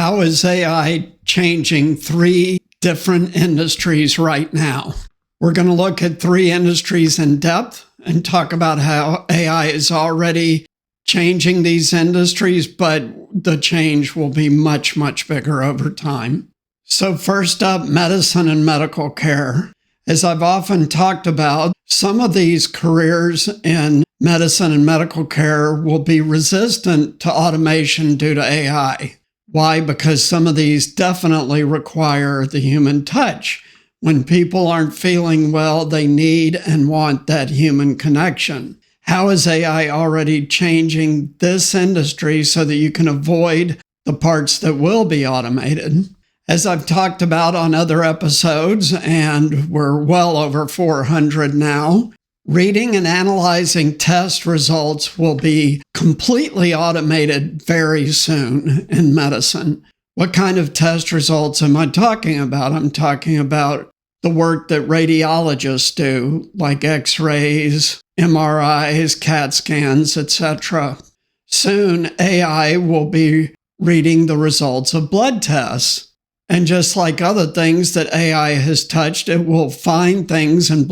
How is AI changing 3 different industries right now? We're going to look at 3 industries in depth and talk about how AI is already changing these industries, but the change will be much, much bigger over time. So first up, medicine and medical care. As I've often talked about, some of these careers in medicine and medical care will be resistant to automation due to AI. Why? Because some of these definitely require the human touch. When people aren't feeling well, they need and want that human connection. How is AI already changing this industry so that you can avoid the parts that will be automated? As I've talked about on other episodes, and we're well over 400 now, reading and analyzing test results will be completely automated very soon in medicine. What kind of test results am I talking about? I'm talking about the work that radiologists do, like X-rays, MRIs, CAT scans, etc. Soon, AI will be reading the results of blood tests. And just like other things that AI has touched, it will find things in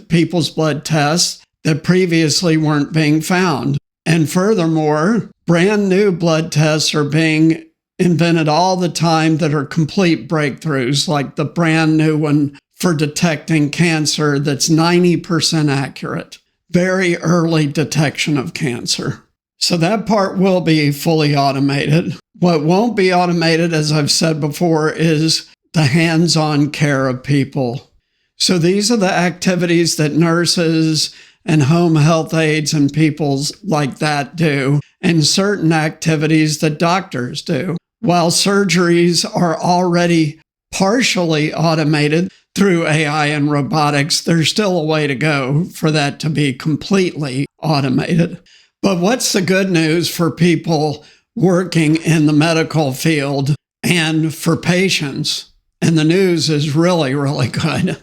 people's blood tests that previously weren't being found. And furthermore, brand new blood tests are being invented all the time that are complete breakthroughs, like the brand new one for detecting cancer that's 90% accurate. Very early detection of cancer. So that part will be fully automated. What won't be automated, as I've said before, is the hands-on care of people. So these are the activities that nurses and home health aides and people like that do, and certain activities that doctors do. While surgeries are already partially automated through AI and robotics, there's still a way to go for that to be completely automated. But what's the good news for people working in the medical field and for patients? And the news is really, really good.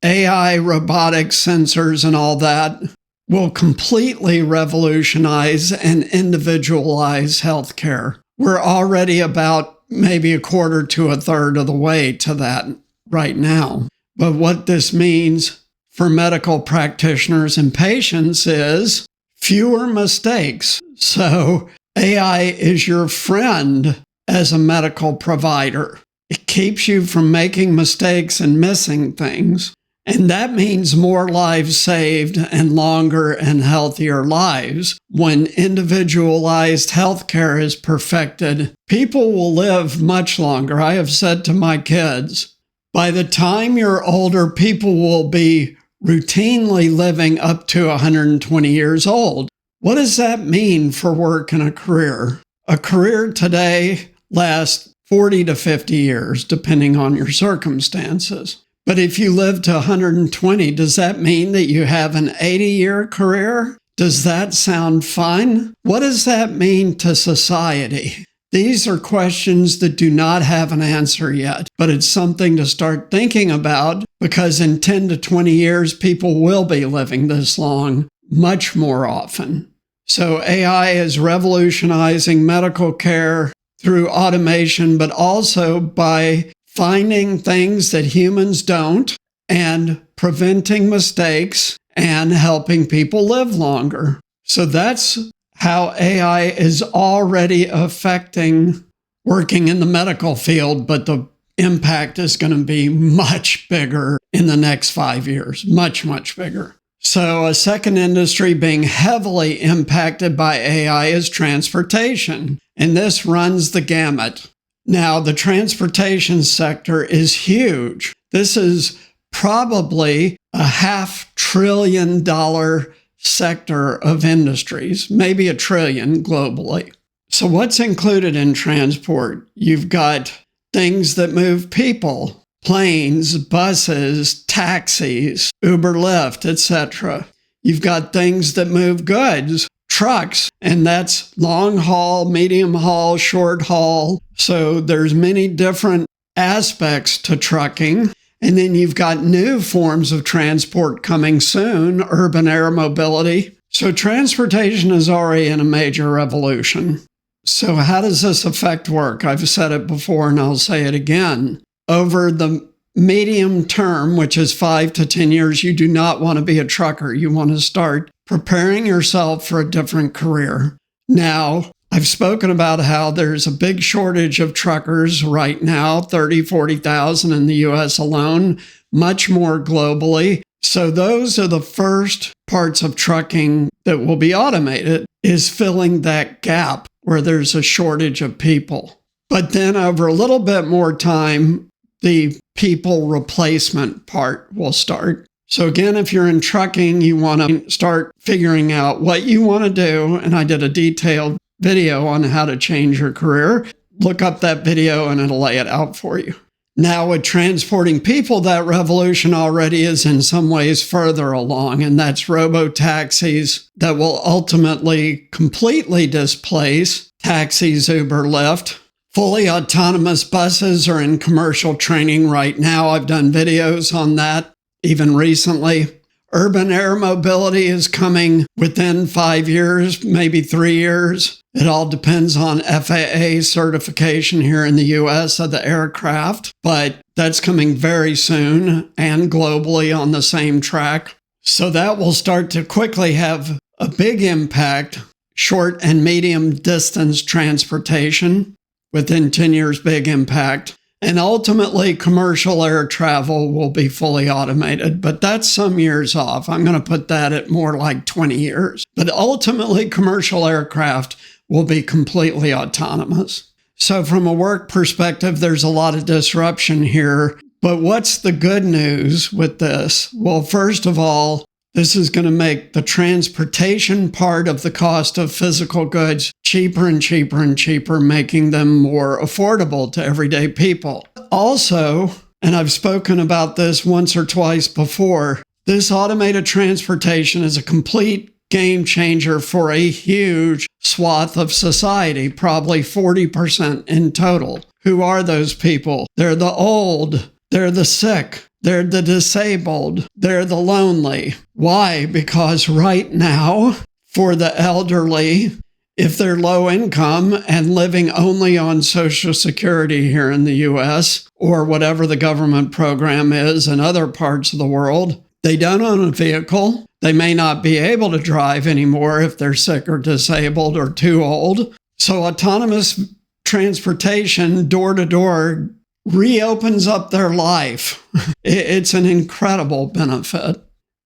AI, robotics, sensors, and all that will completely revolutionize and individualize healthcare. We're already about maybe a quarter to a third of the way to that right now. But what this means for medical practitioners and patients is fewer mistakes. So AI is your friend as a medical provider. It keeps you from making mistakes and missing things. And that means more lives saved and longer and healthier lives. When individualized healthcare is perfected, people will live much longer. I have said to my kids, by the time you're older, people will be routinely living up to 120 years old. What does that mean for work and a career? A career today lasts 40 to 50 years, depending on your circumstances. But if you live to 120, does that mean that you have an 80-year career? Does that sound fun? What does that mean to society? These are questions that do not have an answer yet, but it's something to start thinking about because in 10 to 20 years, people will be living this long much more often. So AI is revolutionizing medical care through automation, but also by finding things that humans don't and preventing mistakes and helping people live longer. So that's how AI is already affecting working in the medical field, but the impact is going to be much bigger in the next 5 years, much, much bigger. So a second industry being heavily impacted by AI is transportation, and this runs the gamut. Now, the transportation sector is huge. This is probably a $500 billion sector of industries, maybe $1 trillion globally. So what's included in transport? You've got things that move people, planes, buses, taxis, Uber, Lyft, etc. You've got things that move goods, trucks, and that's long haul, medium haul, short haul. So there's many different aspects to trucking. And then you've got new forms of transport coming soon, urban air mobility. So transportation is already in a major revolution. So how does this effect work? I've said it before and I'll say it again. Over the medium term, which is 5 to 10 years, you do not want to be a trucker. You want to start preparing yourself for a different career. Now, I've spoken about how there's a big shortage of truckers right now, 30, 40,000 in the US alone, much more globally. So those are the first parts of trucking that will be automated, is filling that gap where there's a shortage of people. But then over a little bit more time, the people replacement part will start. So again, if you're in trucking, you want to start figuring out what you want to do. And I did a detailed video on how to change your career. Look up that video and it'll lay it out for you. Now with transporting people, that revolution already is in some ways further along, and that's robo-taxis that will ultimately completely displace taxis, Uber, Lyft. Fully autonomous buses are in commercial training right now. I've done videos on that even recently. Urban air mobility is coming within 5 years, maybe 3 years. It all depends on FAA certification here in the US of the aircraft, but that's coming very soon and globally on the same track. So that will start to quickly have a big impact, short and medium distance transportation. Within 10 years, big impact. And ultimately, commercial air travel will be fully automated, but that's some years off. I'm going to put that at more like 20 years. But ultimately, commercial aircraft will be completely autonomous. So from a work perspective, there's a lot of disruption here. But what's the good news with this? Well, first of all, this is going to make the transportation part of the cost of physical goods cheaper and cheaper and cheaper, making them more affordable to everyday people. Also, and I've spoken about this once or twice before, this automated transportation is a complete game changer for a huge swath of society, probably 40% in total. Who are those people? They're the old, they're the sick, they're the disabled, they're the lonely. Why? Because right now, for the elderly, if they're low income and living only on Social Security here in the US, or whatever the government program is in other parts of the world, they don't own a vehicle. They may not be able to drive anymore if they're sick or disabled or too old. So autonomous transportation, door to door, reopens up their life. It's an incredible benefit.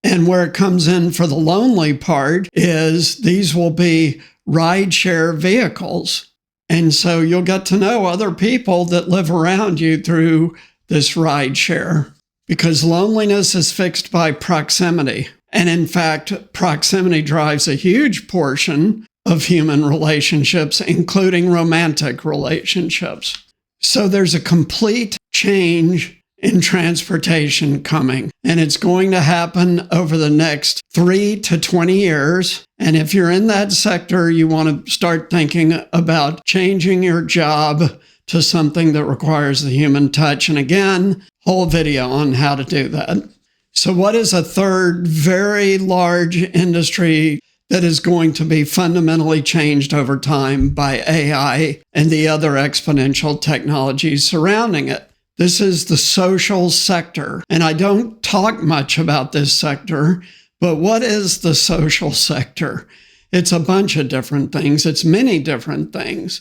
And where it comes in for the lonely part is these will be rideshare vehicles. And so you'll get to know other people that live around you through this rideshare, because loneliness is fixed by proximity. And in fact, proximity drives a huge portion of human relationships, including romantic relationships. So there's a complete change in transportation coming, and it's going to happen over the next 3 to 20 years. And if you're in that sector, you want to start thinking about changing your job to something that requires the human touch. And again, whole video on how to do that. So what is a third very large industry that is going to be fundamentally changed over time by AI and the other exponential technologies surrounding it? This is the social sector. And I don't talk much about this sector, but what is the social sector? It's a bunch of different things. It's many different things,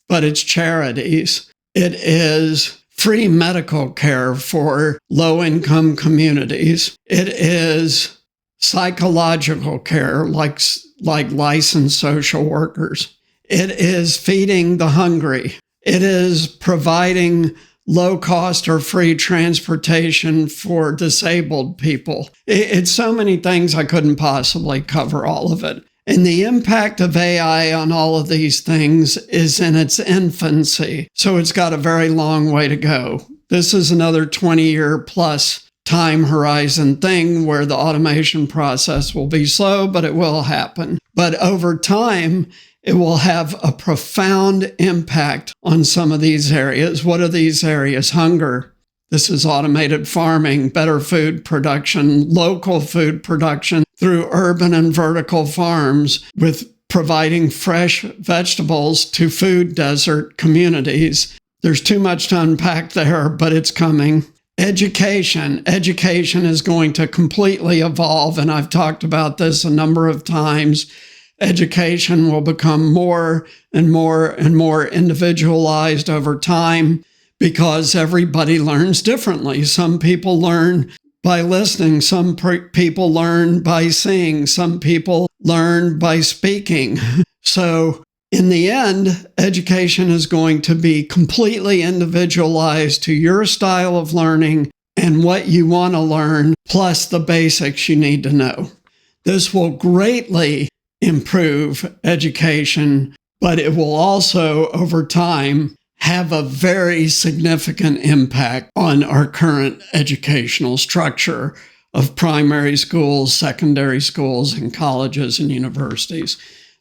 but it's charities. It is free medical care for low-income communities. It is psychological care, like licensed social workers. It is feeding the hungry. It is providing low-cost or free transportation for disabled people. It's so many things I couldn't possibly cover all of it. And the impact of AI on all of these things is in its infancy. So it's got a very long way to go. This is another 20-year plus time horizon thing where the automation process will be slow, but it will happen. But over time, it will have a profound impact on some of these areas. What are these areas? Hunger. This is automated farming, better food production, local food production through urban and vertical farms with providing fresh vegetables to food desert communities. There's too much to unpack there, but it's coming. Education. Education is going to completely evolve, and I've talked about this a number of times. Education will become more and more and more individualized over time because everybody learns differently. Some people learn by listening. Some people learn by seeing. Some people learn by speaking. So in the end, education is going to be completely individualized to your style of learning and what you want to learn, plus the basics you need to know. This will greatly improve education, but it will also, over time, have a very significant impact on our current educational structure of primary schools, secondary schools, and colleges and universities.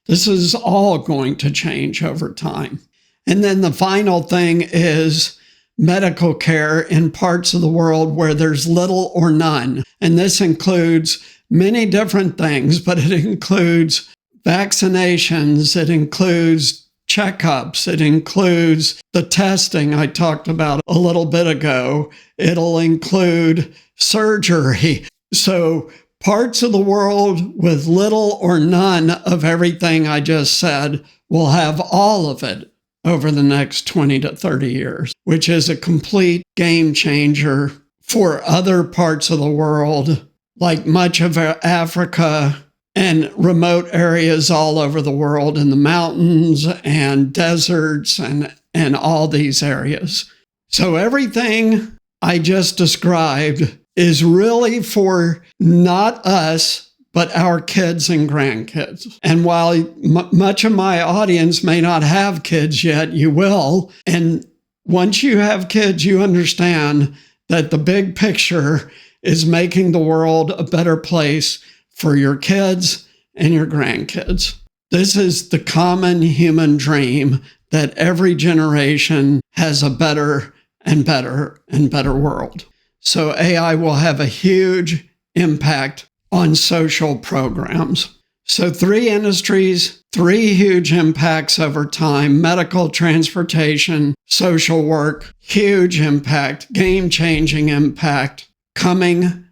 This is all going to change over time. And then the final thing is medical care in parts of the world where there's little or none. And this includes many different things, but it includes vaccinations, it includes checkups, it includes the testing I talked about a little bit ago. It'll include surgery. So parts of the world with little or none of everything I just said will have all of it over the next 20 to 30 years, which is a complete game changer for other parts of the world, like much of Africa and remote areas all over the world in the mountains and deserts and all these areas. So everything I just described is really for not us, but our kids and grandkids. And while much of my audience may not have kids yet, you will. And once you have kids, you understand that the big picture is making the world a better place for your kids and your grandkids. This is the common human dream, that every generation has a better and better and better world. So AI will have a huge impact on social programs. So 3 industries, 3 huge impacts over time: medical, transportation, social work, huge impact, game-changing impact, coming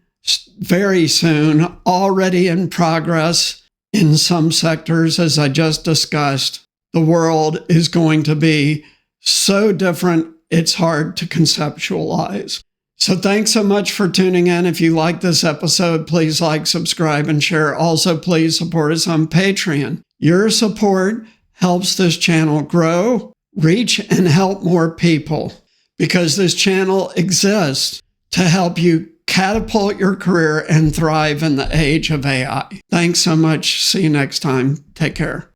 very soon, already in progress in some sectors, as I just discussed. The world is going to be so different, it's hard to conceptualize. So thanks so much for tuning in. If you like this episode, please like, subscribe, and share. Also, please support us on Patreon. Your support helps this channel grow, reach, and help more people, because this channel exists to help you catapult your career and thrive in the age of AI. Thanks so much. See you next time. Take care.